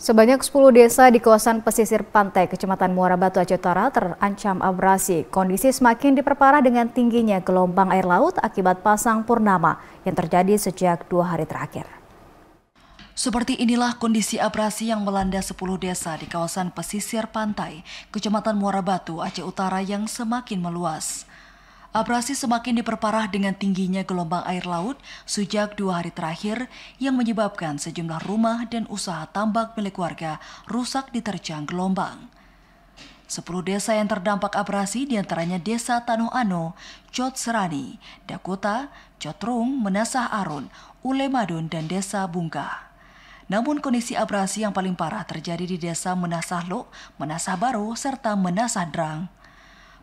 Sebanyak 10 desa di kawasan pesisir pantai Kecamatan Muara Batu, Aceh Utara terancam abrasi. Kondisi semakin diperparah dengan tingginya gelombang air laut akibat pasang purnama yang terjadi sejak 2 hari terakhir. Seperti inilah kondisi abrasi yang melanda 10 desa di kawasan pesisir pantai Kecamatan Muara Batu, Aceh Utara yang semakin meluas. Abrasi semakin diperparah dengan tingginya gelombang air laut sejak 2 hari terakhir yang menyebabkan sejumlah rumah dan usaha tambak milik warga rusak diterjang gelombang. 10 desa yang terdampak abrasi diantaranya Desa Tanuh Ano, Cot Serani, Dakota, Cotrung, Menasah Arun, Ule Madun, dan Desa Bungka. Namun kondisi abrasi yang paling parah terjadi di Desa Menasah Lok, Menasah Baru, serta Menasah Drang.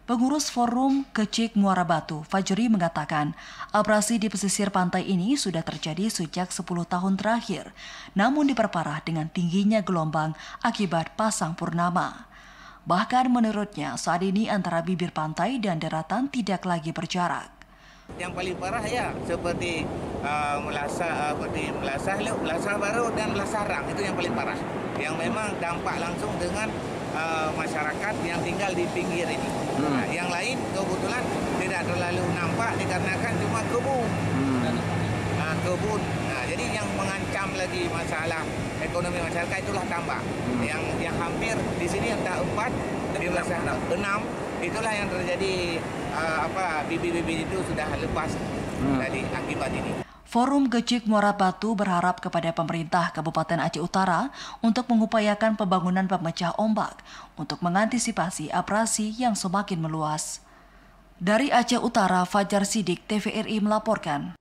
Pengurus Forum Kecik Muara Batu, Fajri, mengatakan abrasi di pesisir pantai ini sudah terjadi sejak 10 tahun terakhir, namun diperparah dengan tingginya gelombang akibat pasang purnama. Bahkan menurutnya saat ini antara bibir pantai dan daratan tidak lagi berjarak. Yang paling parah ya seperti Melasah Baru dan Melasah Rang, itu yang paling parah. Yang memang dampak langsung dengan masyarakat yang tinggal di pinggir ini. Nah, yang lain kebetulan tidak terlalu nampak dikarenakan cuma kebun. Kebun. Nah, jadi yang mengancam lagi masalah ekonomi masyarakat itulah tambak. Yang hampir di sini yang tak 4, di Melasah 6, itulah yang terjadi bibit-bibit itu sudah lepas dari akibat ini. Forum Kecik Muara Batu berharap kepada pemerintah Kabupaten Aceh Utara untuk mengupayakan pembangunan pemecah ombak untuk mengantisipasi abrasi yang semakin meluas. Dari Aceh Utara, Fajar Sidik, TVRI melaporkan.